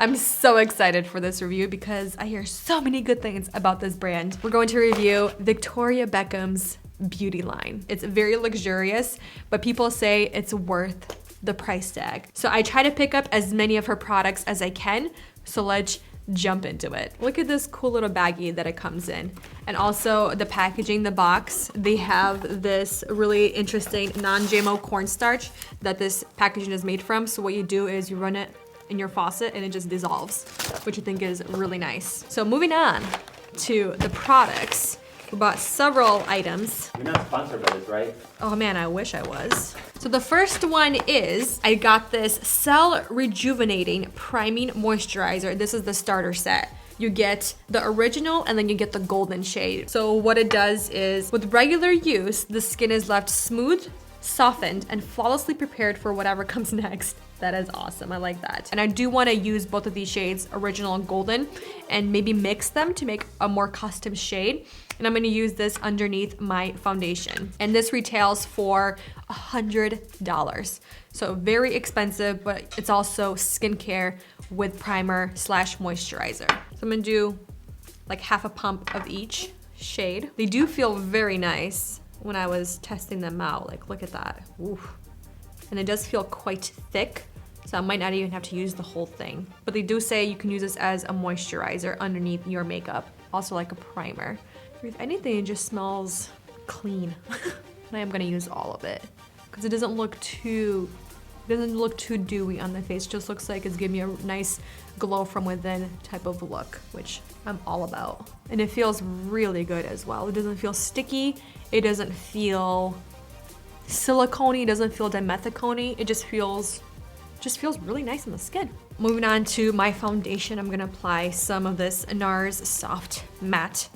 I'm so excited for this review because I hear so many good things about this brand. We're going to review Victoria Beckham's beauty line. It's very luxurious, but people say it's worth the price tag. So I try to pick up as many of her products as I can. So let's jump into it. Look at this cool little baggie that it comes in. And also the packaging, the box, they have this really interesting non-GMO cornstarch that this packaging is made from. So what you do is you run it in your faucet and it just dissolves, which I think is really nice. So moving on to the products. We bought several items. You're not sponsored by this, right? Oh man, I wish I was. So the first one is, I got this Cell Rejuvenating Priming Moisturizer. This is the starter set. You get the original and then you get the golden shade. So what it does is, with regular use, the skin is left smooth, softened, and flawlessly prepared for whatever comes next. That is awesome, I like that. And I do wanna use both of these shades, original and golden, and maybe mix them to make a more custom shade. And I'm gonna use this underneath my foundation. And this retails for $100. So very expensive, but it's also skincare with primer slash moisturizer. So I'm gonna do like half a pump of each shade. They do feel very nice when I was testing them out. Like, look at that. Oof. And it does feel quite thick, so I might not even have to use the whole thing. But they do say you can use this as a moisturizer underneath your makeup, also like a primer. If anything, it just smells clean. And I am gonna use all of it because it doesn't look too dewy on the face. It just looks like it's giving me a nice glow from within type of look, which I'm all about. And it feels really good as well. It doesn't feel sticky. It doesn't feel silicone-y. It doesn't feel dimethicone-y. It just feels really nice on the skin. Moving on to my foundation, I'm gonna apply some of this NARS Soft Matte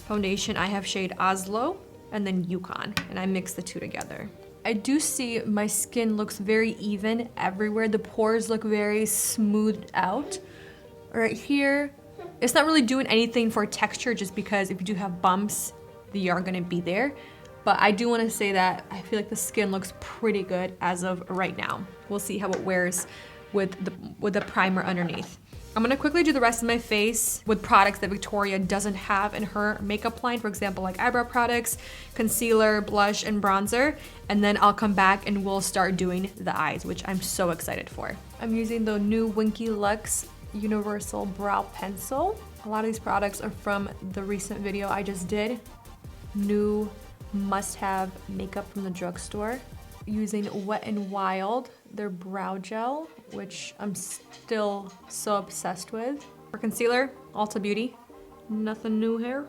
Foundation. I have shade Oslo and then Yukon, and I mix the two together. I do see my skin looks very even everywhere. The pores look very smoothed out. Right here, it's not really doing anything for texture just because if you do have bumps, they are gonna be there. But I do wanna say that I feel like the skin looks pretty good as of right now. We'll see how it wears with the primer underneath. I'm gonna quickly do the rest of my face with products that Victoria doesn't have in her makeup line. For example, like eyebrow products, concealer, blush, and bronzer. And then I'll come back and we'll start doing the eyes, which I'm so excited for. I'm using the new Winky Lux Universal Brow Pencil. A lot of these products are from the recent video I just did. New must-have makeup from the drugstore. Using Wet n Wild, their brow gel, which I'm still so obsessed with. For concealer, Ulta Beauty, nothing new here.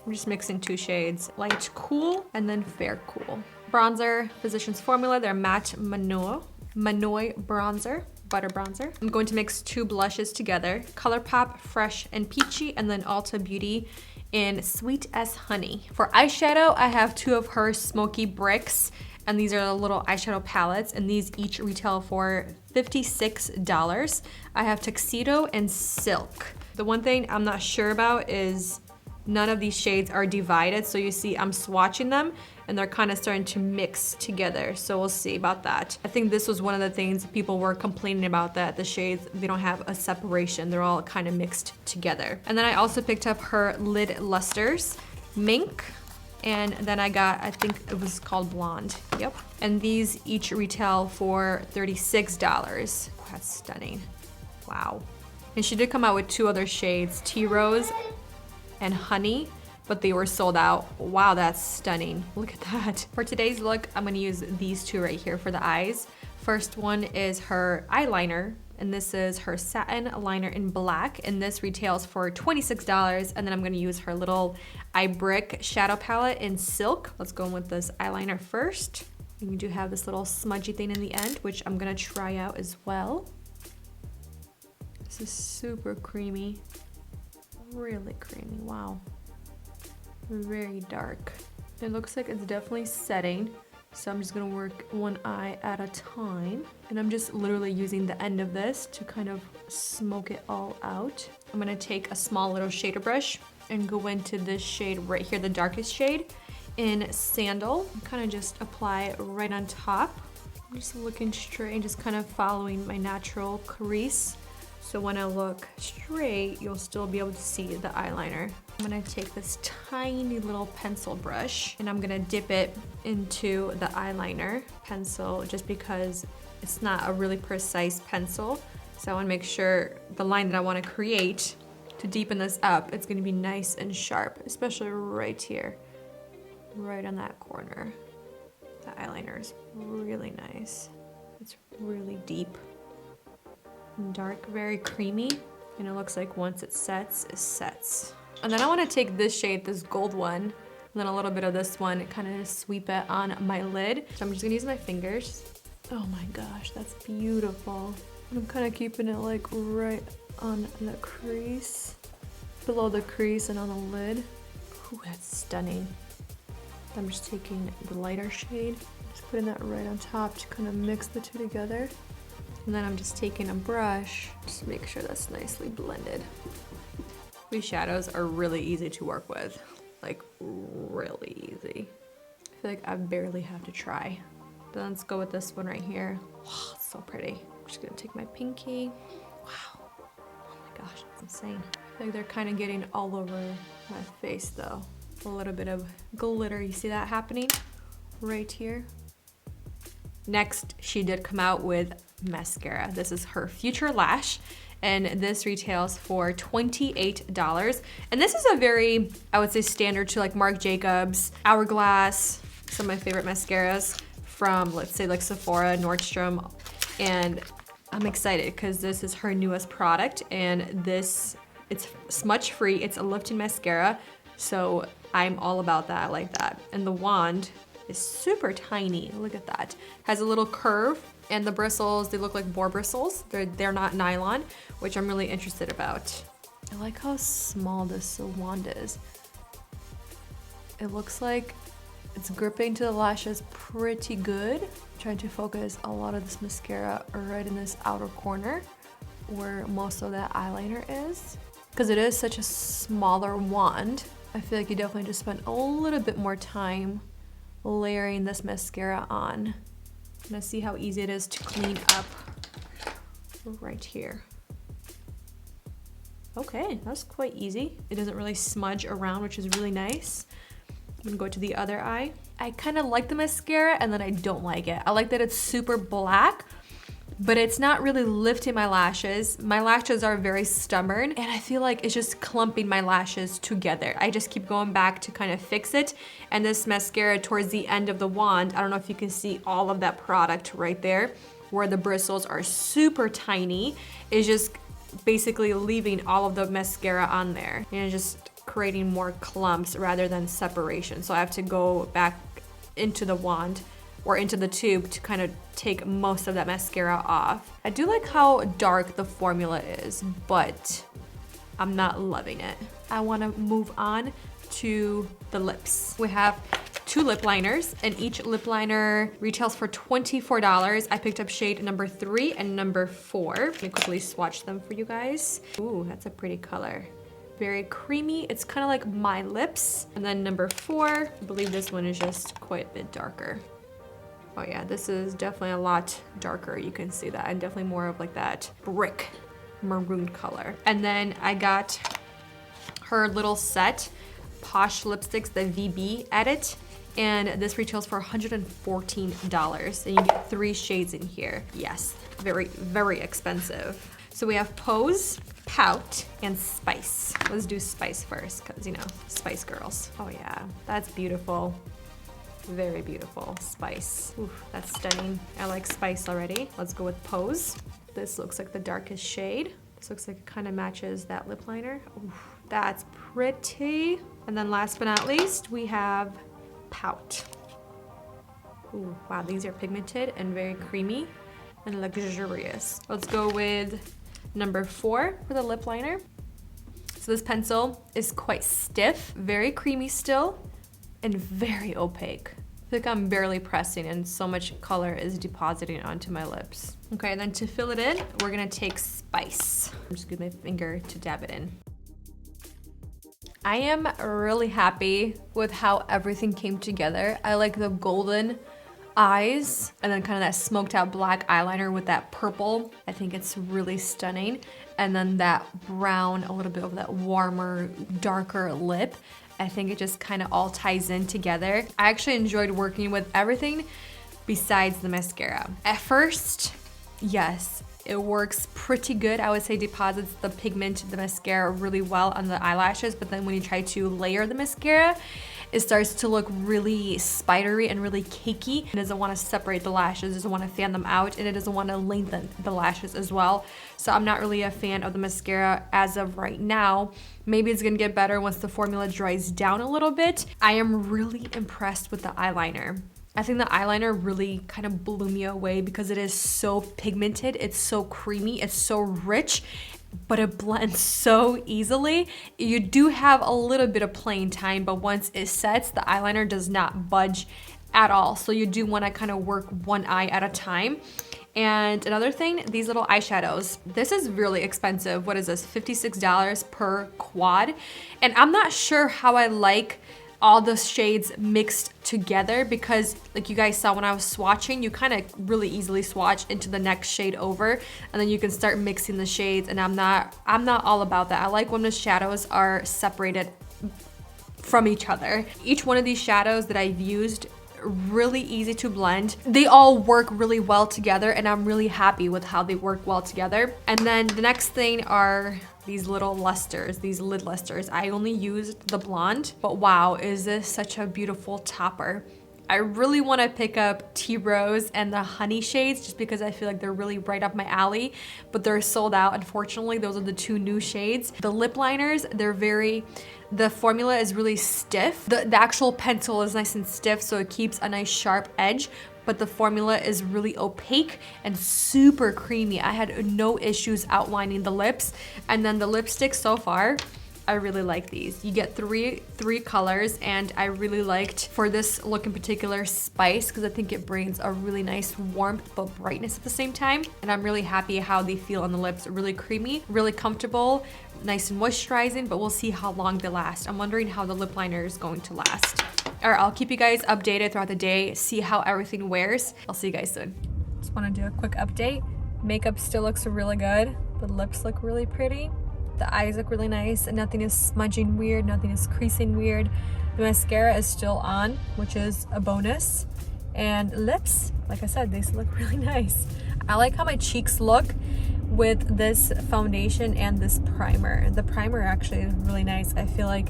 I'm just mixing two shades, Light Cool and then Fair Cool. Bronzer, Physicians Formula, their Matte Manoi Bronzer, Butter Bronzer. I'm going to mix two blushes together, ColourPop Fresh and Peachy, and then Ulta Beauty in Sweet as Honey. For eyeshadow, I have two of her Smoky Bricks, and these are the little eyeshadow palettes, and these each retail for $56. I have Tuxedo and Silk. The one thing I'm not sure about is none of these shades are divided, so you see I'm swatching them and they're kind of starting to mix together, so we'll see about that. I think this was one of the things people were complaining about, that the shades, they don't have a separation, they're all kind of mixed together. And then I also picked up her lid lusters, Mink, and then I got, I think it was called Blonde, yep. And these each retail for $36. That's stunning, wow. And she did come out with two other shades, Tea Rose and Honey, but they were sold out. Wow, that's stunning. Look at that. For today's look, I'm gonna use these two right here for the eyes. First one is her eyeliner, and this is her satin liner in black, and this retails for $26. And then I'm gonna use her little eye brick shadow palette in Silk. Let's go in with this eyeliner first. And you do have this little smudgy thing in the end, which I'm gonna try out as well. This is super creamy, really creamy, wow. Very dark. It looks like it's definitely setting, so I'm just gonna work one eye at a time. And I'm just literally using the end of this to kind of smoke it all out. I'm gonna take a small little shader brush and go into this shade right here, the darkest shade, in Sandal. Kind of just apply it right on top. I'm just looking straight and just kind of following my natural crease. So when I look straight, you'll still be able to see the eyeliner. I'm gonna take this tiny little pencil brush and I'm gonna dip it into the eyeliner pencil just because it's not a really precise pencil. So I wanna make sure the line that I wanna create to deepen this up, it's gonna be nice and sharp, especially right here, right on that corner. The eyeliner is really nice. It's really deep and dark, very creamy. And it looks like once it sets, it sets. And then I wanna take this shade, this gold one, and then a little bit of this one, kind of sweep it on my lid. So I'm just gonna use my fingers. Oh my gosh, that's beautiful. I'm kind of keeping it like right on the crease, below the crease and on the lid. Ooh, that's stunning. I'm just taking the lighter shade, just putting that right on top to kind of mix the two together. And then I'm just taking a brush, just make sure that's nicely blended. These shadows are really easy to work with, like really easy. I feel like I barely have to try. Then let's go with this one right here. Oh, it's so pretty. I'm just gonna take my pinky. Wow, oh my gosh, that's insane. I feel like they're kind of getting all over my face though. A little bit of glitter, you see that happening right here? Next, she did come out with mascara. This is her Future Lash, and this retails for $28. And this is a very, I would say, standard to like Marc Jacobs, Hourglass, some of my favorite mascaras from, let's say, like Sephora, Nordstrom. And I'm excited because this is her newest product, and this, it's smudge free, it's a lifting mascara, so I'm all about that. I like that. And the wand is super tiny. Look at that. Has a little curve, and the bristles, they look like boar bristles. They're not nylon, which I'm really interested about. I like how small this wand is. It looks like it's gripping to the lashes pretty good. I'm trying to focus a lot of this mascara right in this outer corner where most of that eyeliner is. Because it is such a smaller wand, I feel like you definitely just spend a little bit more time layering this mascara on. I'm gonna see how easy it is to clean up right here. Okay, that's quite easy. It doesn't really smudge around, which is really nice. I'm gonna go to the other eye. I kind of like the mascara, and then I don't like it. I like that it's super black, but it's not really lifting my lashes. My lashes are very stubborn, and I feel like it's just clumping my lashes together. I just keep going back to kind of fix it. And this mascara towards the end of the wand, I don't know if you can see all of that product right there, where the bristles are super tiny, is just basically leaving all of the mascara on there and just creating more clumps rather than separation. So I have to go back into the wand or into the tube to kind of take most of that mascara off. I do like how dark the formula is, but I'm not loving it. I wanna move on to the lips. We have 2 lip liners, and each lip liner retails for $24. I picked up shade number 3 and number 4. Let me quickly swatch them for you guys. Ooh, that's a pretty color. Very creamy. It's kind of like my lips. And then number 4, I believe this one is just quite a bit darker. Oh yeah, this is definitely a lot darker. You can see that, and definitely more of like that brick maroon color. And then I got her little set, Posh lipsticks, the VB Edit, and this retails for $114. And you get 3 shades in here. Yes, very, very expensive. So we have Pose, Pout, and Spice. Let's do Spice first, because you know, Spice Girls. Oh yeah, that's beautiful. Very beautiful. Spice. Oof, that's stunning. I like Spice already. Let's go with Pose. This looks like the darkest shade. This looks like it kind of matches that lip liner. Oof, that's pretty. And then last but not least, we have Pout. Ooh, wow, these are pigmented and very creamy and luxurious. Let's go with number 4 for the lip liner. So this pencil is quite stiff, very creamy still, and very opaque. I think I'm barely pressing and so much color is depositing onto my lips. Okay, and then to fill it in, we're gonna take Spice. I'm just gonna use my finger to dab it in. I am really happy with how everything came together. I like the golden eyes and then kind of that smoked out black eyeliner with that purple. I think it's really stunning. and then that brown, a little bit of that warmer, darker lip. I think it just kind of all ties in together. I actually enjoyed working with everything besides the mascara. At first, yes, it works pretty good. I would say deposits the pigment, the mascara really well on the eyelashes, but then when you try to layer the mascara, it starts to look really spidery and really cakey. It doesn't want to separate the lashes, it doesn't want to fan them out, and it doesn't want to lengthen the lashes as well. So I'm not really a fan of the mascara as of right now. Maybe it's gonna get better once the formula dries down a little bit. I am really impressed with the eyeliner. I think the eyeliner really kind of blew me away because it is so pigmented, it's so creamy, it's so rich, but it blends so easily. You do have a little bit of playing time, but once it sets, the eyeliner does not budge at all. So you do want to kind of work one eye at a time. And another thing, these little eyeshadows. This is really expensive. What is this? $56 per quad. And I'm not sure how I like all the shades mixed together because like you guys saw when I was swatching, you kind of really easily swatch into the next shade over and then you can start mixing the shades, and I'm not all about that. I like when the shadows are separated from each other. Each one of these shadows that I've used, really easy to blend. They all work really well together and I'm really happy with how they work well together. And then the next thing are these little lusters, these lid lusters. I only used the blonde, but wow, is this such a beautiful topper. I really want to pick up Tea Rose and the Honey shades just because I feel like they're really right up my alley, but they're sold out. Unfortunately, those are the two new shades. The lip liners, the formula is really stiff. The actual pencil is nice and stiff, so it keeps a nice sharp edge, but the formula is really opaque and super creamy. I had no issues outlining the lips. And then the lipsticks so far, I really like these. You get three colors, and I really liked, for this look in particular, Spice, because I think it brings a really nice warmth but brightness at the same time. And I'm really happy how they feel on the lips. Really creamy, really comfortable, nice and moisturizing, but we'll see how long they last. I'm wondering how the lip liner is going to last. All right, I'll keep you guys updated throughout the day, see how everything wears. I'll see you guys soon. Just want to do a quick update. Makeup still looks really good. The lips look really pretty. The eyes look really nice, and nothing is smudging weird, nothing is creasing weird. The mascara is still on, which is a bonus. And lips, like I said, they still look really nice. I like how my cheeks look with this foundation and this primer. The primer actually is really nice. I feel like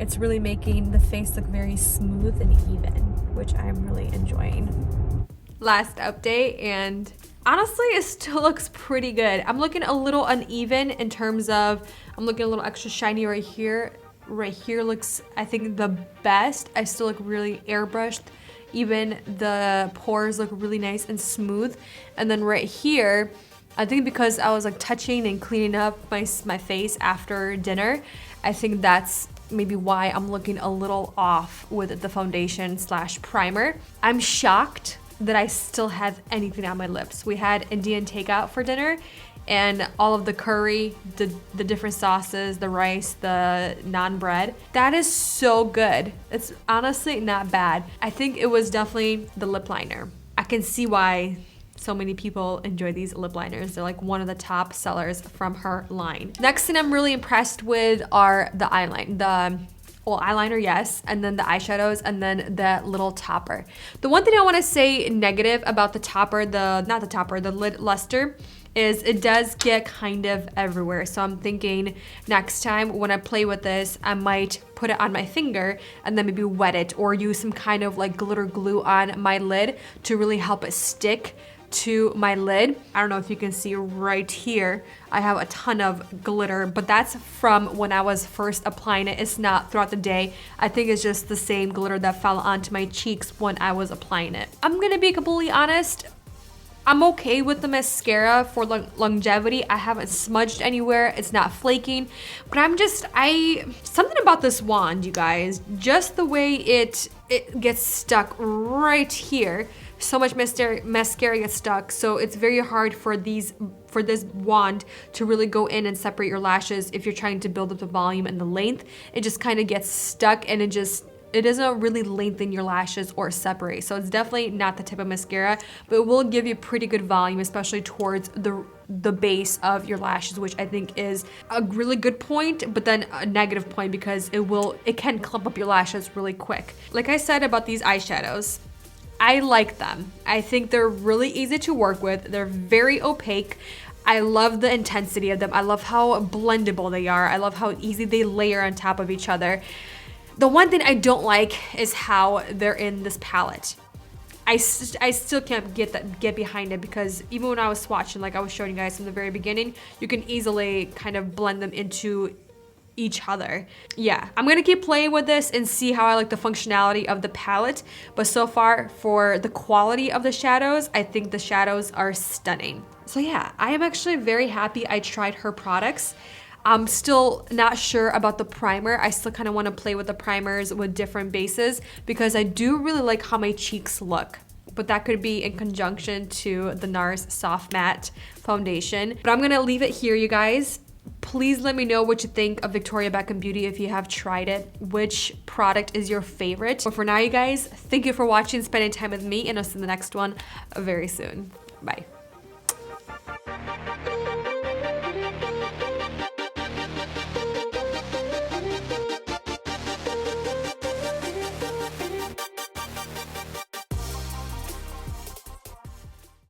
it's really making the face look very smooth and even, which I'm really enjoying. Last update, and honestly, it still looks pretty good. I'm looking a little uneven in terms of, I'm looking a little extra shiny right here. Right here looks, I think, the best. I still look really airbrushed. Even the pores look really nice and smooth. And then right here, I think because I was like touching and cleaning up my face after dinner, I think that's maybe why I'm looking a little off with the foundation / primer. I'm shocked that I still have anything on my lips. We had Indian takeout for dinner, and all of the curry, the different sauces, the rice, the naan bread, that is so good. It's honestly not bad. I think it was definitely the lip liner. I can see why so many people enjoy these lip liners. They're like one of the top sellers from her line. Next thing I'm really impressed with are the eyeliner, yes, and then the eyeshadows, and then the little topper. The one thing I want to say negative about the topper, the lid luster, is it does get kind of everywhere. So I'm thinking next time when I play with this, I might put it on my finger and then maybe wet it or use some kind of like glitter glue on my lid to really help it stick to my lid. I don't know if you can see right here, I have a ton of glitter, but that's from when I was first applying it. It's not throughout the day. I think it's just the same glitter that fell onto my cheeks when I was applying it. I'm gonna be completely honest, I'm okay with the mascara for longevity. I haven't smudged anywhere, it's not flaking, but something about this wand, you guys, just the way it gets stuck right here. So much mascara gets stuck, so it's very hard for this wand to really go in and separate your lashes if you're trying to build up the volume and the length. It just kind of gets stuck and it just it doesn't really lengthen your lashes or separate. So it's definitely not the type of mascara, but it will give you pretty good volume, especially towards the base of your lashes, which I think is a really good point, but then a negative point because it can clump up your lashes really quick. Like I said about these eyeshadows, I like them. I think they're really easy to work with. They're very opaque. I love the intensity of them. I love how blendable they are. I love how easy they layer on top of each other. The one thing I don't like is how they're in this palette. I still can't get behind it because even when I was swatching, like I was showing you guys from the very beginning, you can easily kind of blend them into each other. Yeah, I'm gonna keep playing with this and see how I like the functionality of the palette, but so far for the quality of the shadows, I think the shadows are stunning. So yeah, I am actually very happy I tried her products. I'm still not sure about the primer. I still kind of want to play with the primers with different bases because I do really like how my cheeks look. But that could be in conjunction to the NARS Soft Matte Foundation. But I'm gonna leave it here, you guys. Please let me know what you think of Victoria Beckham Beauty if you have tried it. Which product is your favorite? But for now, you guys, thank you for watching, spending time with me, and I'll see you in the next one very soon. Bye.